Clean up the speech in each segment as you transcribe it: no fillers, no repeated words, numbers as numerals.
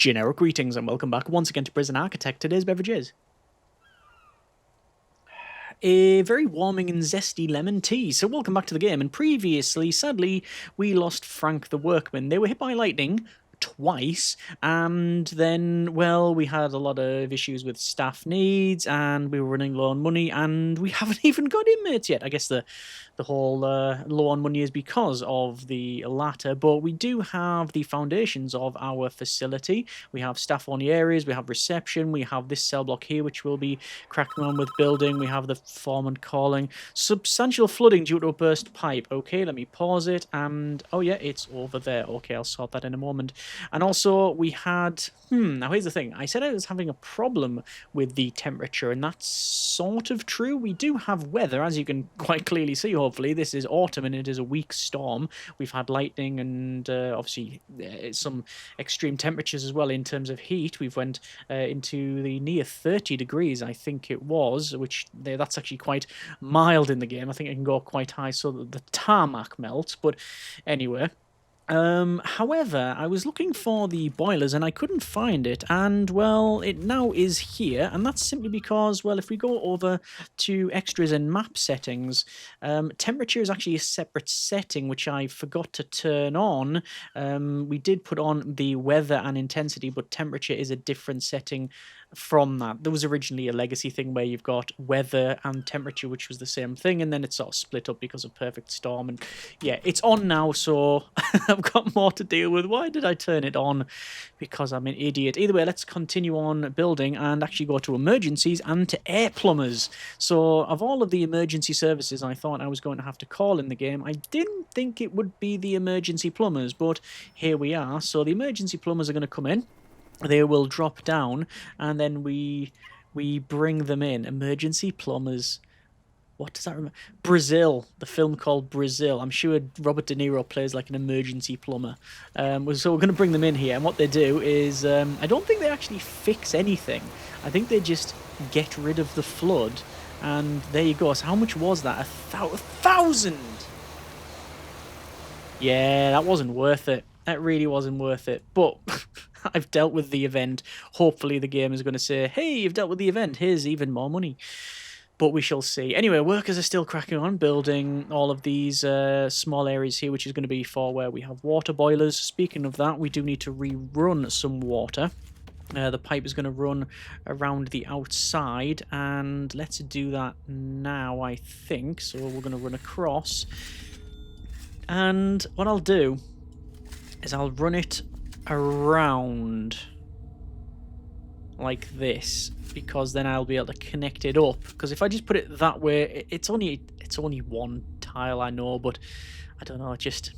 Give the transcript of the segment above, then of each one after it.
Generic greetings and welcome back once again to Prison Architect. Today's beverage is a very warming and zesty lemon tea. So welcome back to the game. And previously, sadly, we lost Frank the workman. They were hit by lightning twice, and then, well, we had a lot of issues with staff needs, and we were running low on money, and we haven't even got inmates yet. I guess the whole low on money is because of the latter, but we do have the foundations of our facility. We have staff-only areas, we have reception, we have this cell block here, which we'll be cracking on with building. We have the foreman calling. Substantial flooding due to a burst pipe. Okay, let me pause it, and oh yeah, it's over there. Okay, I'll sort that in a moment. And also, we had... now here's the thing. I said I was having a problem with the temperature, and that's sort of true. We do have weather, as you can quite clearly see, hopefully. This is autumn, and it is a weak storm. We've had lightning and, obviously, some extreme temperatures as well in terms of heat. We've went into the near 30 degrees, I think it was, which that's actually quite mild in the game. I think it can go quite high so that the tarmac melts, but anyway... however, I was looking for the boilers and I couldn't find it, and, well, it now is here, and that's simply because, well, if we go over to extras and map settings, temperature is actually a separate setting, which I forgot to turn on. We did put on the weather and intensity, but temperature is a different setting from that. There was originally a legacy thing where you've got weather and temperature, which was the same thing, and then it's sort of split up because of perfect storm, and yeah, it's on now, so I've got more to deal with. Why did I turn it on? Because I'm an idiot. Either way, let's continue on building and actually go to emergencies and to air plumbers. So of all of the emergency services I thought I was going to have to call in the game, I didn't think it would be the emergency plumbers, but here we are. So the emergency plumbers are going to come in. They will drop down, and then we bring them in. Emergency plumbers. What does that remember? Brazil, the film called Brazil. I'm sure Robert De Niro plays like an emergency plumber. So we're going to bring them in here, and what they do is, I don't think they actually fix anything. I think they just get rid of the flood, and there you go. So how much was that? 1,000! Yeah, that wasn't worth it. That really wasn't worth it. But I've dealt with the event. Hopefully the game is going to say, hey, you've dealt with the event. Here's even more money. But we shall see. Anyway, workers are still cracking on building all of these small areas here, which is going to be for where we have water boilers. Speaking of that, we do need to rerun some water. The pipe is going to run around the outside, and let's do that now, I think. So we're going to run across. And what I'll do is I'll run it around like this, because then I'll be able to connect it up. Because if I just put it that way, it's only one tile, I know, but I don't know. Just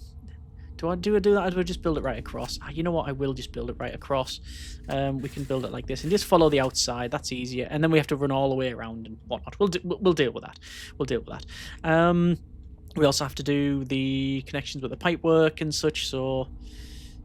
do I do that, or do I just build it right across? You know what? I will just build it right across. We can build it like this and just follow the outside. That's easier. And then we have to run all the way around and whatnot. We'll deal with that. We'll deal with that. We also have to do the connections with the pipe work and such, so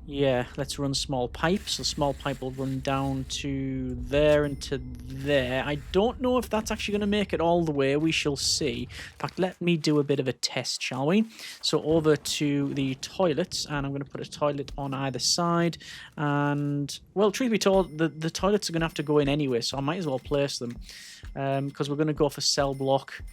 yeah, let's run small pipe. So small pipe will run down to there and to there. I don't know if that's actually going to make it all the way. We shall see. In fact, let me do a bit of a test, shall we? So over to the toilets, and I'm going to put a toilet on either side. And, well, truth be told, the toilets are going to have to go in anyway, so I might as well place them. Because we're going to go for cell block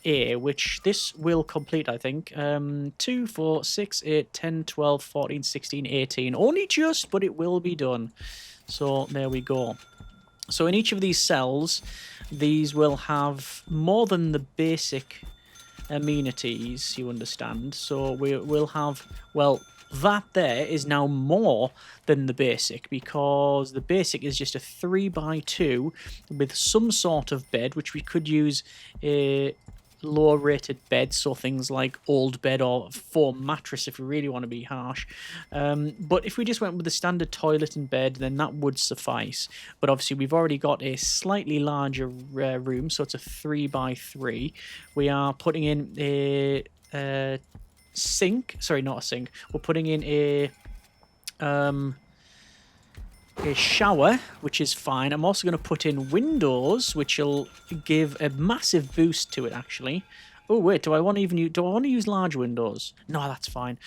A, which this will complete, I think. 2, 4, 6, 8, 10, 12, 14, 16, 18. Only just, but it will be done. So there we go. So in each of these cells, these will have more than the basic amenities, you understand. So we'll have, well, that there is now more than the basic, because the basic is just a 3x2 with some sort of bed, which we could use a lower rated bed, so things like old bed or foam mattress if we really want to be harsh. But if we just went with the standard toilet and bed, then that would suffice. But obviously we've already got a slightly larger room, so it's a 3x3. We are putting in a sink. Sorry, not a sink. We're putting in a shower, which is fine. I'm also going to put in windows, which will give a massive boost to it, actually. Oh wait, do I want to use large windows? No, that's fine.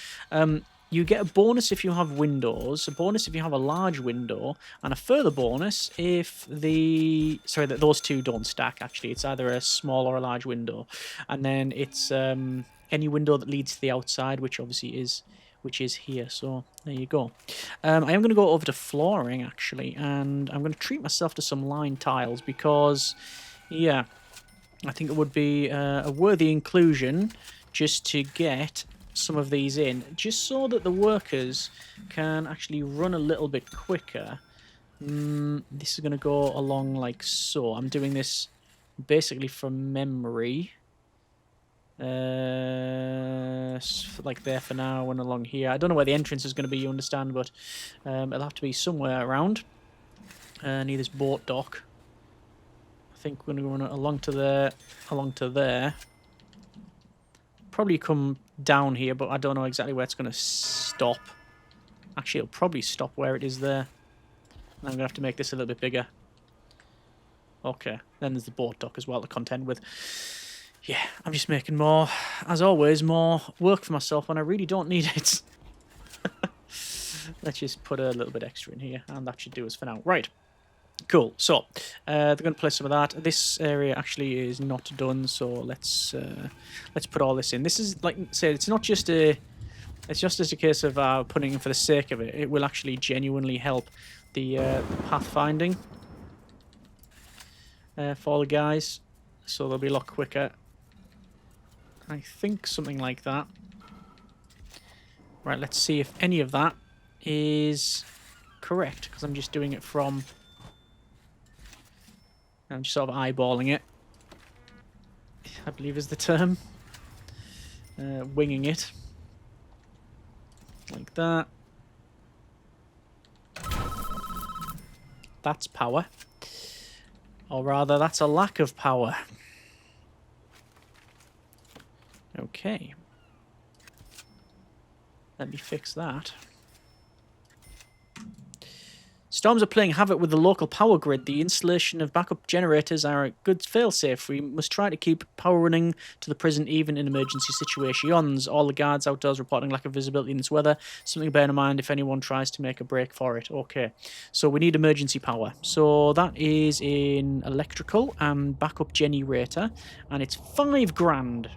you get a bonus if you have windows, a bonus if you have a large window, and a further bonus if that those two don't stack, actually. It's either a small or a large window. And then it's any window that leads to the outside, which obviously is here. So there you go. I am going to go over to flooring, actually, and I'm going to treat myself to some line tiles because, yeah, I think it would be a worthy inclusion just to get some of these in, just so that the workers can actually run a little bit quicker. This is going to go along like so. I'm doing this basically from memory. Like there for now and along here. I don't know where the entrance is going to be, you understand, but it'll have to be somewhere around near this boat dock. I think we're going to run it along to there. Probably come down here, but I don't know exactly where it's going to stop. Actually, it'll probably stop where it is there. And I'm going to have to make this a little bit bigger. Okay, then there's the boat dock as well to contend with. Yeah, I'm just making more, as always, more work for myself when I really don't need it. Let's just put a little bit extra in here, and that should do us for now. Right. Cool. So they're going to play some of that. This area actually is not done, so let's put all this in. This is, like I said, it's just a case of putting in for the sake of it. It will actually genuinely help the pathfinding for the guys, so they'll be a lot quicker. I think something like that. Right. Let's see if any of that is correct, because I'm just doing it from. I'm just sort of eyeballing it, I believe is the term. Winging it. Like that. That's power. Or rather, that's a lack of power. Okay. Let me fix that. Storms are playing havoc with the local power grid. The installation of backup generators are a good failsafe. We must try to keep power running to the prison even in emergency situations. All the guards outdoors reporting lack of visibility in this weather. Something to bear in mind if anyone tries to make a break for it. Okay, so we need emergency power. So that is in electrical and backup generator, and it's $5,000.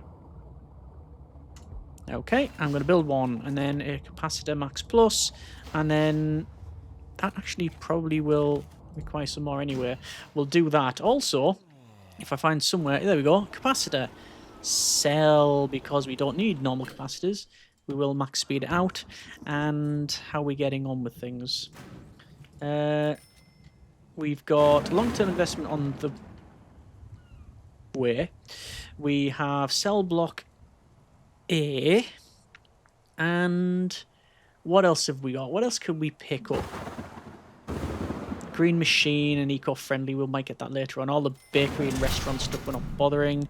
Okay, I'm going to build one, and then a capacitor max plus, and then that actually probably will require some more anyway. We'll do that. Also, if I find somewhere, there we go, capacitor. Sell, because we don't need normal capacitors. We will max speed it out. And how are we getting on with things? We've got long-term investment on the way. We have cell block A. And what else have we got? What else could we pick up? Green machine and eco-friendly. We might get that later on. All the bakery and restaurant stuff we're not bothering.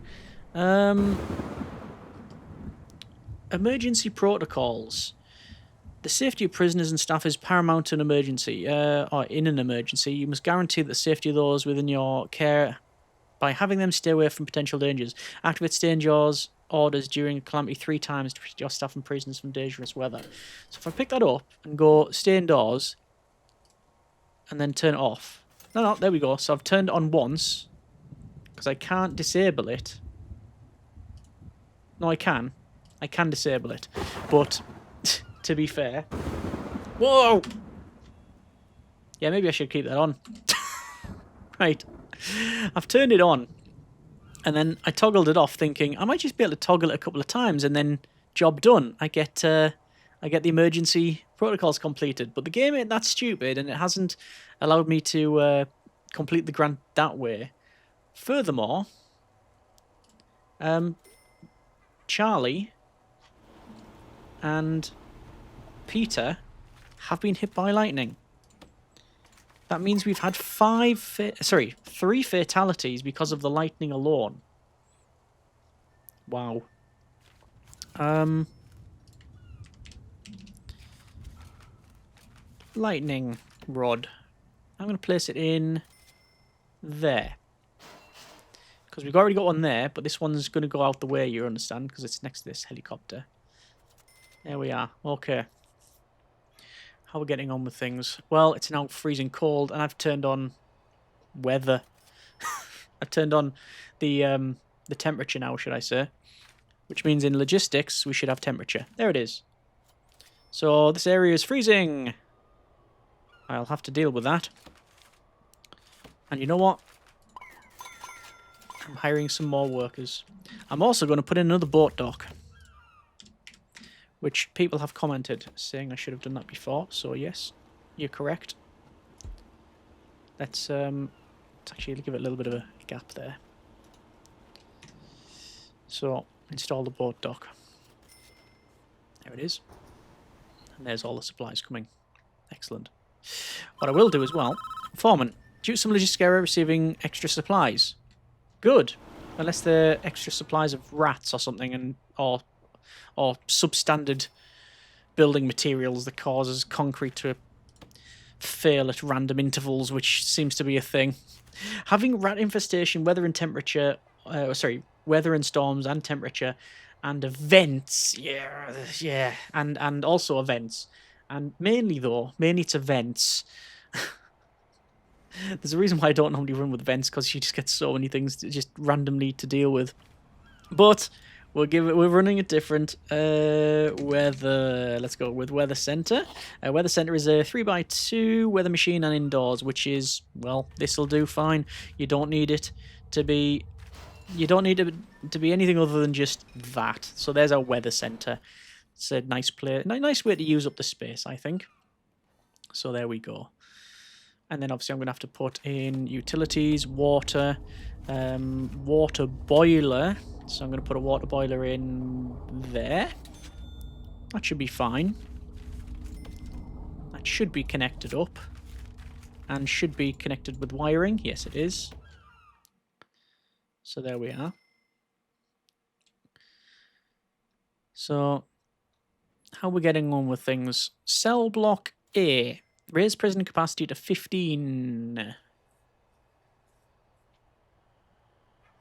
Emergency protocols. The safety of prisoners and staff is paramount in an emergency. Or in an emergency, you must guarantee the safety of those within your care by having them stay away from potential dangers. Activate stay indoors orders during a calamity 3 times to protect your staff and prisoners from dangerous weather. So if I pick that up and go stay indoors and then turn it off. No, there we go. So I've turned it on once because I can't disable it. No, I can. I can disable it. But to be fair... Whoa! Yeah, maybe I should keep that on. Right. I've turned it on. And then I toggled it off thinking, I might just be able to toggle it a couple of times and then job done. I get the emergency protocols completed. But the game ain't that stupid and it hasn't allowed me to complete the grant that way. Furthermore, Charlie and Peter have been hit by lightning. That means we've had 3 fatalities because of the lightning alone. Wow. Lightning rod. I'm going to place it in there. Because we've already got one there, but this one's going to go out the way, you understand, because it's next to this helicopter. There we are. Okay. How are we getting on with things? Well, it's now freezing cold, and I've turned on weather. I've turned on the temperature now, should I say? Which means in logistics we should have temperature. There it is. So this area is freezing. I'll have to deal with that. And you know what? I'm hiring some more workers. I'm also going to put in another boat dock, which people have commented saying I should have done that before. So yes, you're correct. Let's actually give it a little bit of a gap there. So install the boat dock. There it is. And there's all the supplies coming. Excellent. What I will do as well, foreman, due to some logistic error receiving extra supplies. Good. Unless they're extra supplies of rats or something, and or substandard building materials that causes concrete to fail at random intervals, which seems to be a thing. Having rat infestation, weather and temperature, weather and storms and temperature, and events, yeah, and also events, and mainly it's events. There's a reason why I don't normally run with events, because you just get so many things just randomly to deal with. But we're running it different. Weather. Let's go with weather center. Weather center is a 3x2 weather machine and indoors, which is, well, this will do fine. You don't need it to be. You don't need it to be anything other than just that. So there's our weather center. It's a nice nice way to use up the space, I think. So there we go. And then obviously I'm going to have to put in utilities, water, water boiler. So I'm going to put a water boiler in there. That should be fine. That should be connected up. And should be connected with wiring. Yes, it is. So there we are. So how are we getting on with things? Cell block A. Raise prison capacity to 15.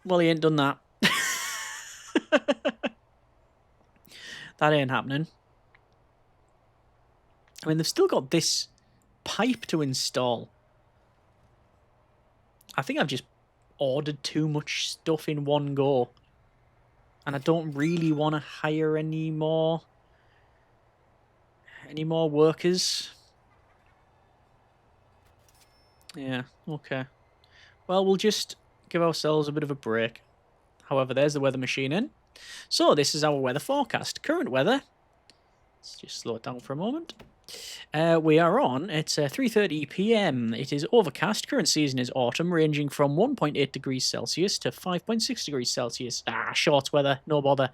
Well, he ain't done that. That ain't happening. I mean, they've still got this pipe to install. I think I've just ordered too much stuff in one go. And I don't really want to hire any more workers. Yeah, okay. Well, we'll just give ourselves a bit of a break. However, there's the weather machine in. So this is our weather forecast. Current weather. Let's just slow it down for a moment. We are on. It's 3:30 p.m. It is overcast. Current season is autumn, ranging from 1.8 degrees Celsius to 5.6 degrees Celsius. Short weather, no bother.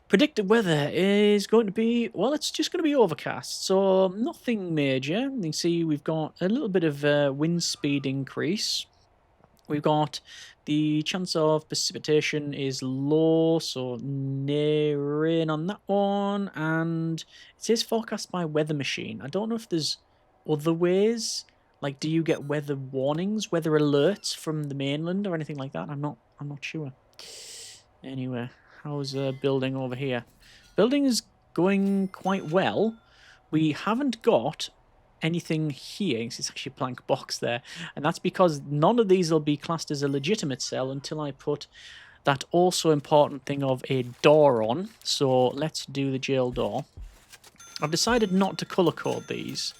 Predicted weather is going to be, well, it's just going to be overcast, so nothing major. You can see we've got a little bit of wind speed increase. We've got the chance of precipitation is low, so no rain on that one. And it says forecast by weather machine. I don't know if there's other ways. Like, do you get weather warnings, weather alerts from the mainland or anything like that? I'm not sure. Anyway, how's building over here? Building is going quite well. We haven't got anything here. It's actually a blank box there, and that's because none of these will be classed as a legitimate cell until I put that also important thing of a door on. So let's do the jail door. I've decided not to color code these.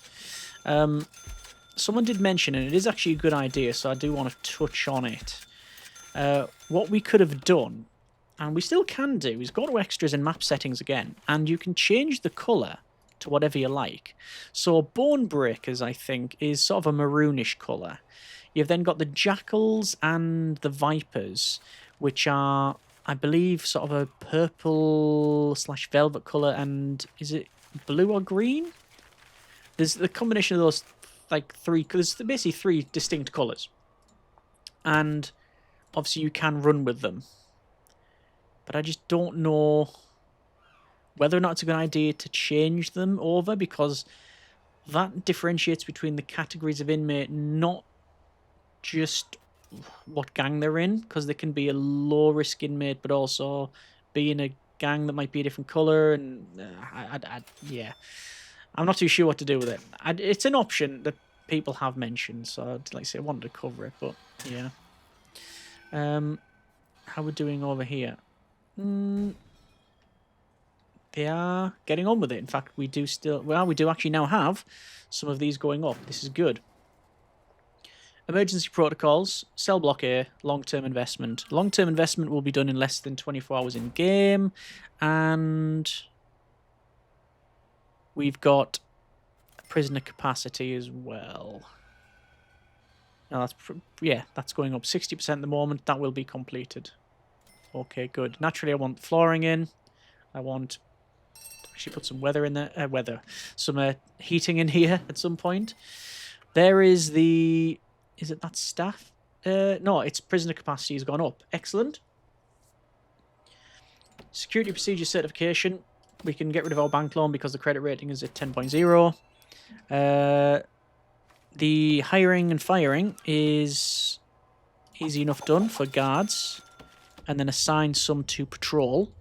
Someone did mention, and it is actually a good idea, so I do want to touch on it. What we could have done, and we still can do, is go to extras and map settings again, and you can change the color to whatever you like. So Bone Breakers, I think, is sort of a maroonish colour. You've then got the Jackals and the Vipers, which are, I believe, sort of a purple/velvet colour, and is it blue or green? There's the combination of those, like, there's basically three distinct colours. And obviously you can run with them. But I just don't know whether or not it's a good idea to change them over, because that differentiates between the categories of inmate, not just what gang they're in, because they can be a low-risk inmate, but also be in a gang that might be a different colour, and yeah. I'm not too sure what to do with it. It's an option that people have mentioned, so like I say, I wanted to cover it, but yeah. How we're doing over here? They are getting on with it. In fact, we do actually now have some of these going up. This is good. Emergency protocols, cell block A, long-term investment. Long-term investment will be done in less than 24 hours in game, and we've got prisoner capacity as well. Now that's going up 60% at the moment. That will be completed. Okay, good. Naturally, I want flooring in. I want to actually put some weather in there. Some heating in here at some point. There is the... Is it that staff? No, its prisoner capacity has gone up. Excellent. Security procedure certification. We can get rid of our bank loan because the credit rating is at 10.0. The hiring and firing is easy enough done for guards. And then assign some to patrol.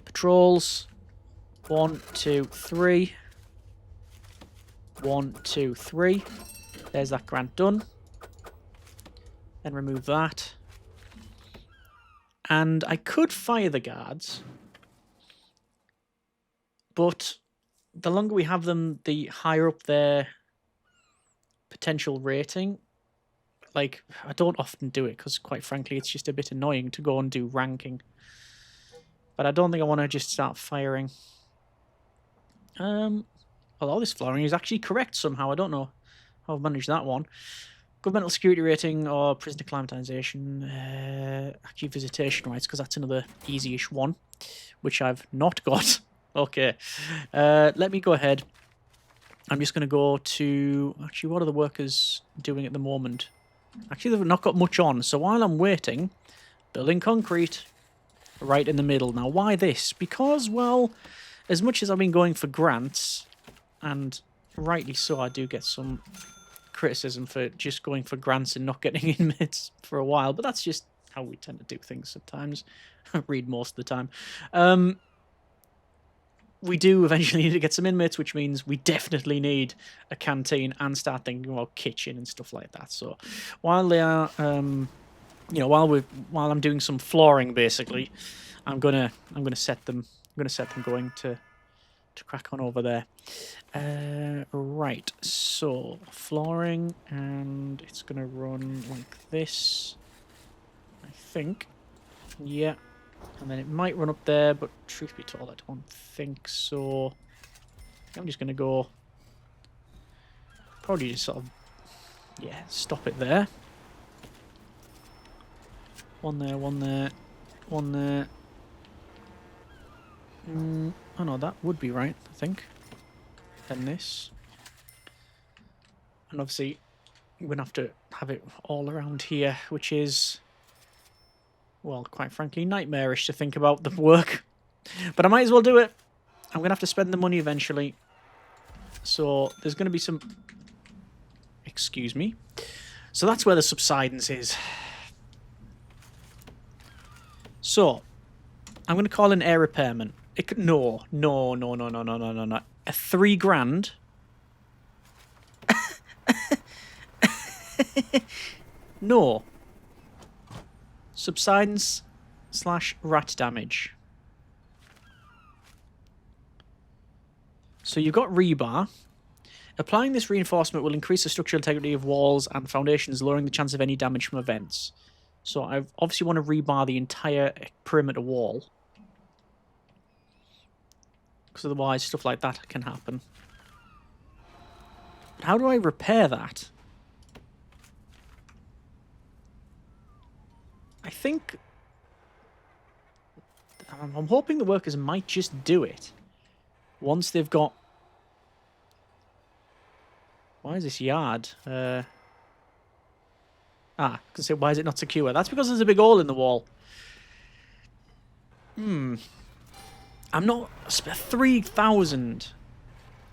Patrols. 1, 2, 3. 1, 2, 3. There's that grant done. Then remove that. And I could fire the guards. But the longer we have them, the higher up their potential rating. Like, I don't often do it because, quite frankly, it's just a bit annoying to go and do ranking. But I don't think I want to just start firing. Although this flooring is actually correct somehow. I don't know how I've managed that one. Governmental security rating or prisoner acclimatization. Actually, visitation rights, because that's another easy-ish one, which I've not got. Okay. Let me go ahead. I'm just going to go to... Actually, what are the workers doing at the moment? Actually, they've not got much on. So while I'm waiting, building concrete right in the middle. Now, why this? Because, well, as much as I've been going for grants, and rightly so, I do get some criticism for just going for grants and not getting inmates for a while, but that's just how we tend to do things sometimes. Read most of the time. We do eventually need to get some inmates, which means we definitely need a canteen and start thinking about kitchen and stuff like that. So while they are, while I'm doing some flooring, basically, I'm gonna set them going to crack on over there. Right. So flooring, and it's gonna run like this, I think. Yeah. And then it might run up there, but truth be told, I don't think so. I'm just going to go... Probably just sort of... Yeah, stop it there. One there, one there, one there. Oh no, that would be right, I think. Then this. And obviously, we're going to have to have it all around here, which is... Well, quite frankly, nightmarish to think about the work. But I might as well do it. I'm going to have to spend the money eventually. So there's going to be some... Excuse me. So that's where the subsidence is. So, I'm going to call an air repairman. No. A 3 grand. No. Subsidence / rat damage. So you've got rebar. Applying this reinforcement will increase the structural integrity of walls and foundations, lowering the chance of any damage from events. So I obviously want to rebar the entire perimeter wall, because otherwise stuff like that can happen. But how do I repair that? I think... I'm hoping the workers might just do it once they've got... Why is this yard? I can say, why is it not secure? That's because there's a big hole in the wall. I'm not... 3,000.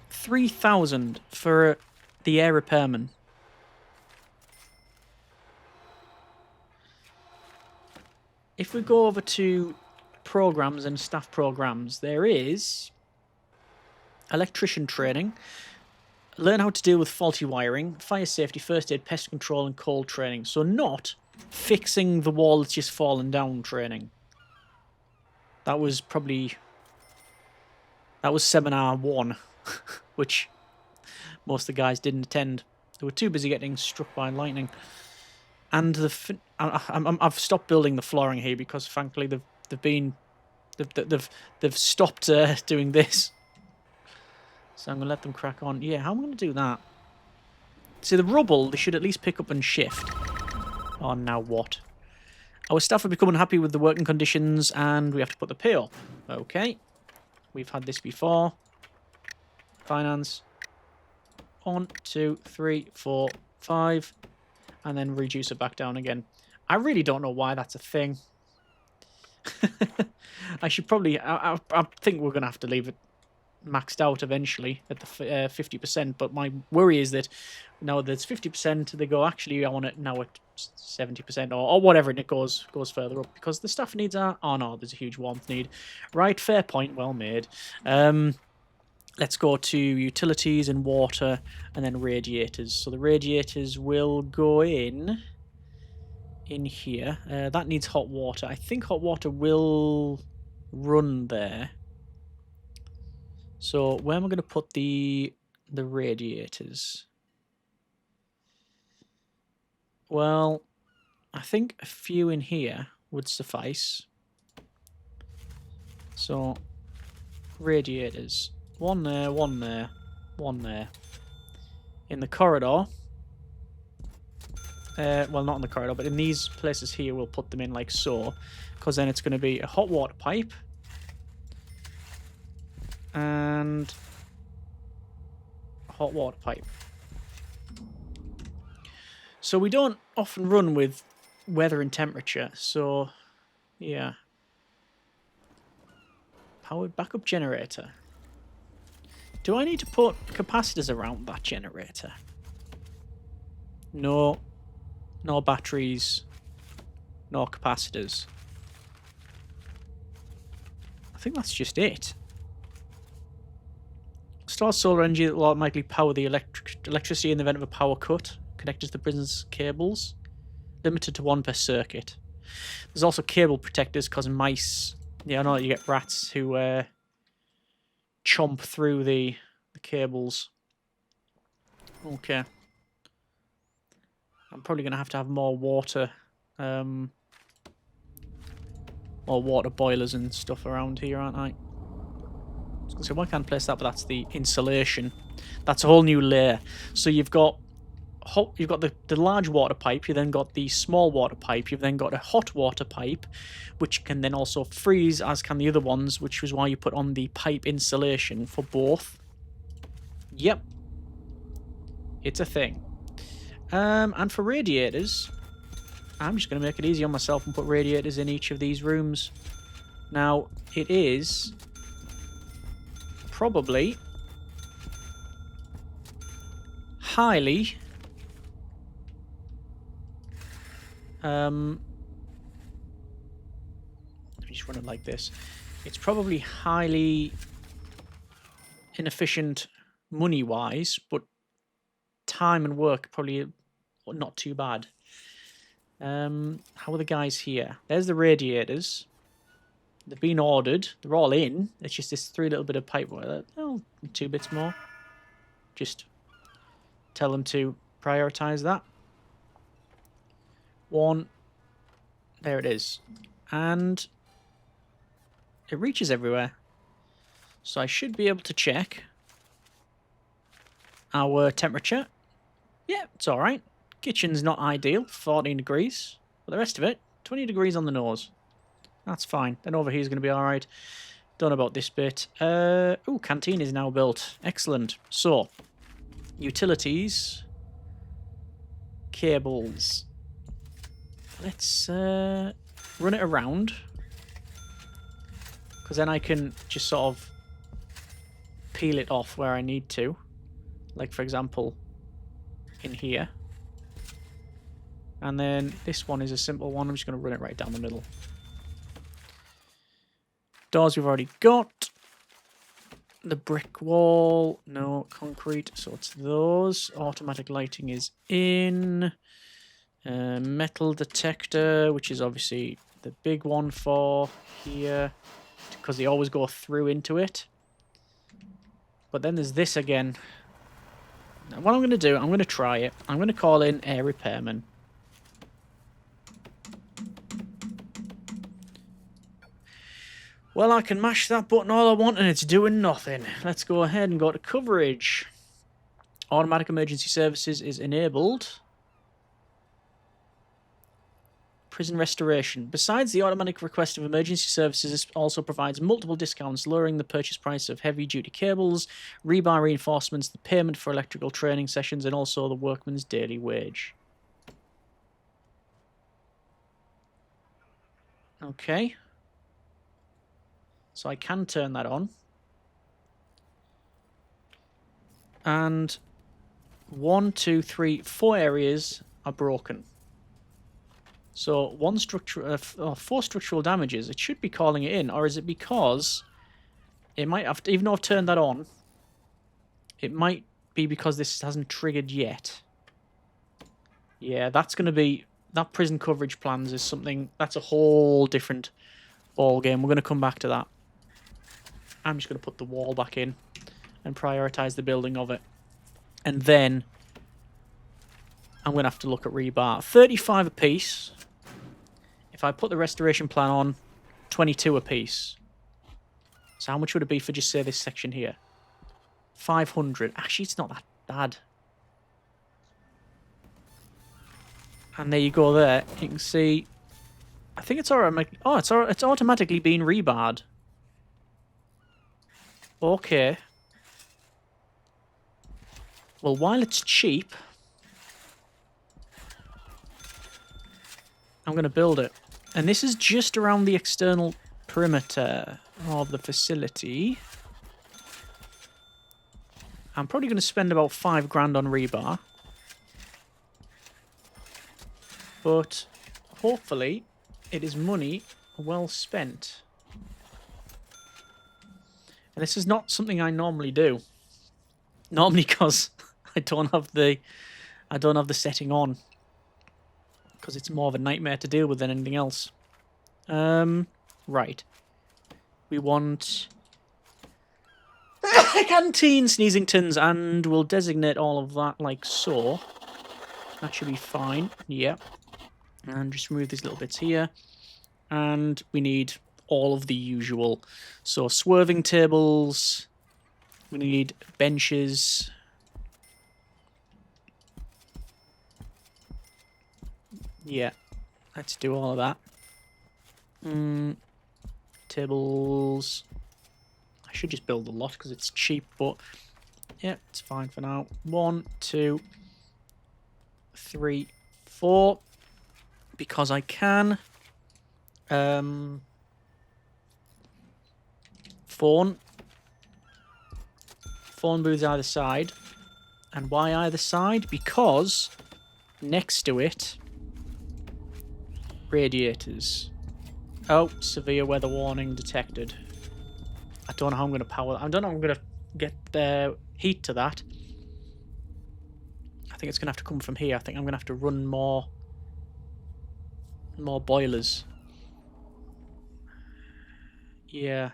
3,000 for the air repairman. If we go over to programs and staff programs, there is electrician training, learn how to deal with faulty wiring, fire safety, first aid, pest control, and cold training. So not fixing the wall that's just fallen down training. That was seminar 1, which most of the guys didn't attend. They were too busy getting struck by lightning. And I've stopped building the flooring here because, frankly, they've stopped doing this. So I'm gonna let them crack on. Yeah, how am I gonna do that? See, the rubble they should at least pick up and shift. Oh, now what? Our staff are becoming unhappy with the working conditions, and we have to put the pay up. Okay, we've had this before. Finance. 1, 2, 3, 4, 5. And then reduce it back down again. I really don't know why that's a thing. I should probably... I think we're going to have to leave it maxed out eventually at the 50%. But my worry is that now that it's 50%, they go, actually, I want it now at 70% or whatever, and it goes further up. Because the staff needs are... Oh, no, there's a huge warmth need. Right, fair point, well made. Let's go to utilities and water and then radiators. So the radiators will go in here. That needs hot water. I think hot water will run there. So where am I going to put the radiators? Well, I think a few in here would suffice. So radiators. 1 there, 1 there, 1 there. In the corridor. Well, not in the corridor, but in these places here, we'll put them in like so. Because then it's going to be a hot water pipe. And a hot water pipe. So we don't often run with weather and temperature. So, yeah. Powered backup generator. Do I need to put capacitors around that generator? No. No batteries. No capacitors. I think that's just it. Store solar energy that will automatically power the electricity in the event of a power cut. Connected to the prison's cables. Limited to 1 per circuit. There's also cable protectors because mice... Yeah, I know you get rats who... chomp through the cables. Okay. I'm probably going to have more water. More water boilers and stuff around here, aren't I? So why can't I place that? But that's the insulation. That's a whole new layer. So you've got the large water pipe, you then got the small water pipe, you've then got a hot water pipe, which can then also freeze, as can the other ones, which is why you put on the pipe insulation for both. Yep. It's a thing. And for radiators, I'm just going to make it easy on myself and put radiators in each of these rooms. Now, it is probably highly... let me just run it like this. It's probably highly inefficient money-wise, but time and work probably not too bad. How are the guys here? There's the radiators. They've been ordered. They're all in. It's just this 3 little bit of pipe work. Oh, 2 bits more. Just tell them to prioritize that. 1. There it is. And it reaches everywhere. So I should be able to check our temperature. Yeah, it's alright. Kitchen's not ideal, 14 degrees. But the rest of it, 20 degrees on the nose. That's fine. Then over here is going to be alright. Don't know about this bit. Oh, canteen is now built. Excellent. So, utilities. Cables. Let's run it around. Because then I can just sort of peel it off where I need to. Like, for example, in here. And then this one is a simple one. I'm just going to run it right down the middle. Doors we've already got. The brick wall, no concrete, so it's those. Automatic lighting is in. Metal detector, which is obviously the big one for here, because they always go through into it. But then there's this again. Now, what I'm going to do, I'm going to try it. I'm going to call in a repairman. Well, I can mash that button all I want and it's doing nothing. Let's go ahead and go to coverage. Automatic emergency services is enabled. Prison restoration. Besides the automatic request of emergency services, this also provides multiple discounts, lowering the purchase price of heavy-duty cables, rebar reinforcements, the payment for electrical training sessions, and also the workman's daily wage. Okay. So I can turn that on. And 1, 2, 3, 4 areas are broken. So 4 structural damages. It should be calling it in, or is it because it might have to, even though I've turned that on, it might be because this hasn't triggered yet. Yeah, that's going to be, that prison coverage plans is something, that's a whole different ball game. We're going to come back to that. I'm just going to put the wall back in and prioritize the building of it. And then I'm going to have to look at rebar. 35 a piece. If I put the restoration plan on, 22 a piece. So how much would it be for just, say, this section here? 500. Actually, it's not that bad. And there you go there. You can see, I think it's alright. Oh, it's automatically been rebarred. Okay. Well, while it's cheap, I'm going to build it. And this is just around the external perimeter of the facility. I'm probably going to spend about 5 grand on rebar. But hopefully it is money well spent. And this is not something I normally do. Normally because I don't have the setting on. Because it's more of a nightmare to deal with than anything else. Right. We want Canteen, sneezing tins, and we'll designate all of that like so. That should be fine. Yep. And just remove these little bits here. And we need all of the usual. So swerving tables. We need benches. Yeah. Let's do all of that. Tables. I should just build a lot because it's cheap, but yeah, it's fine for now. 1, 2, 3, 4. Because I can. Phone booths either side. And why either side? Because next to it, radiators. Oh, severe weather warning detected. I don't know how I'm going to power that. I don't know how I'm going to get heat to that. I think it's going to have to come from here. I think I'm going to have to run more boilers. Yeah.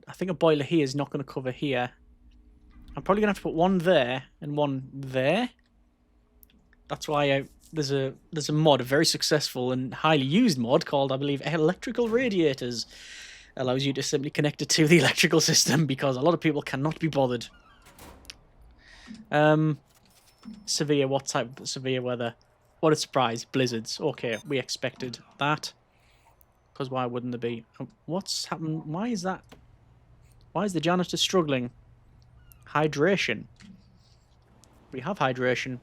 I think a boiler here is not going to cover here. I'm probably going to have to put one there and one there. That's why there's a mod, a very successful and highly used mod called, I believe, electrical radiators. Allows you to simply connect it to the electrical system because a lot of people cannot be bothered. Severe, what type of severe weather? What a surprise, blizzards. Okay, we expected that. Because why wouldn't there be? What's happened? Why is that? Why is the janitor struggling? Hydration. We have hydration,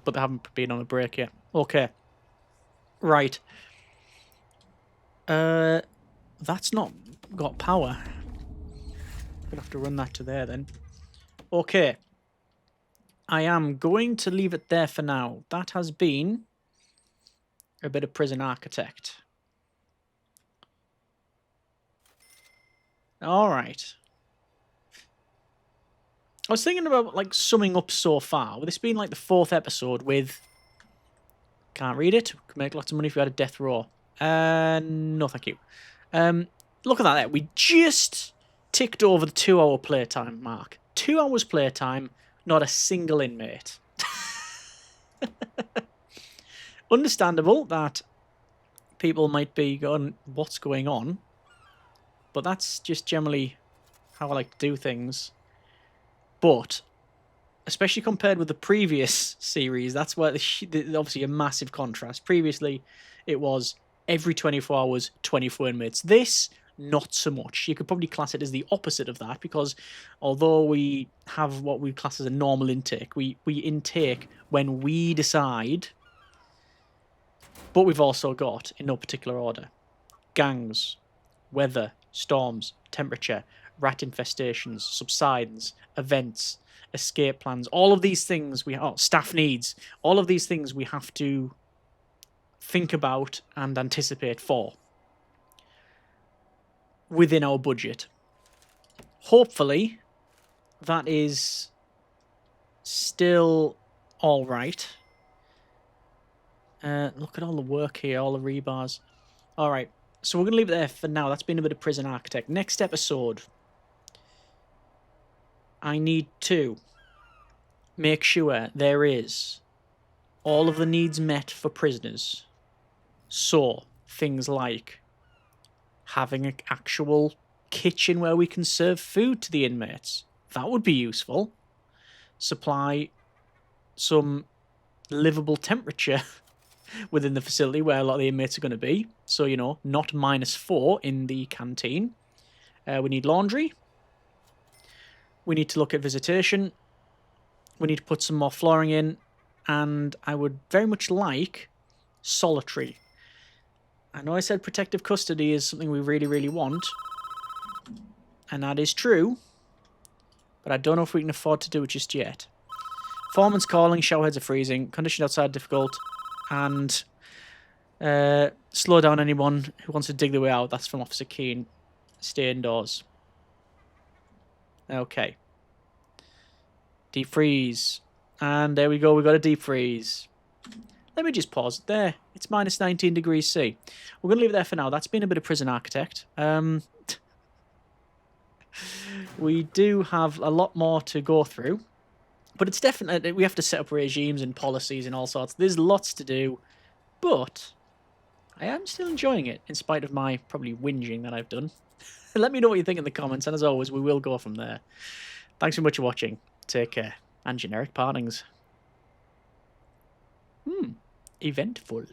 but they haven't been on a break yet. Okay. Right. That's not got power. Gonna have to run that to there then. Okay. I am going to leave it there for now. That has been a bit of prison architect. All right. I was thinking about, like, summing up so far, with this being, like, the 4th episode with... Can't read it. Could make lots of money if we had a death row. No, thank you. Look at that there. We just ticked over the 2-hour playtime mark. 2 hours playtime, not a single inmate. Understandable that people might be going, what's going on? But that's just generally how I like to do things. But, especially compared with the previous series, that's where obviously a massive contrast. Previously, it was every 24 hours, 24 inmates. This, not so much. You could probably class it as the opposite of that, because although we have what we class as a normal intake, we intake when we decide, but we've also got, in no particular order, gangs, weather, storms, temperature, rat infestations, subsidence, events, escape plans, all of these things staff needs, all of these things we have to think about and anticipate for within our budget. Hopefully, that is still all right. Look at all the work here, all the rebars. All right, so we're going to leave it there for now. That's been a bit of Prison Architect. Next episode, I need to make sure there is all of the needs met for prisoners. So, things like having an actual kitchen where we can serve food to the inmates. That would be useful. Supply some livable temperature within the facility where a lot of the inmates are going to be. So, you know, not -4 in the canteen. We need laundry. We need to look at visitation. We need to put some more flooring in. And I would very much like solitary. I know I said protective custody is something we really, really want. And that is true. But I don't know if we can afford to do it just yet. Foreman's calling, showerheads are freezing, conditions outside difficult, and slow down anyone who wants to dig their way out. That's from Officer Keane. Stay indoors. Okay. Deep freeze. And there we go, we got a deep freeze. Let me just pause it there. It's -19 degrees C. We're going to leave it there for now. That's been a bit of Prison Architect. We do have a lot more to go through. But it's definitely, we have to set up regimes and policies and all sorts. There's lots to do. But I am still enjoying it, in spite of my probably whinging that I've done. Let me know what you think in the comments. And as always, we will go from there. Thanks so much for watching. Take care. And generic partings. Eventful.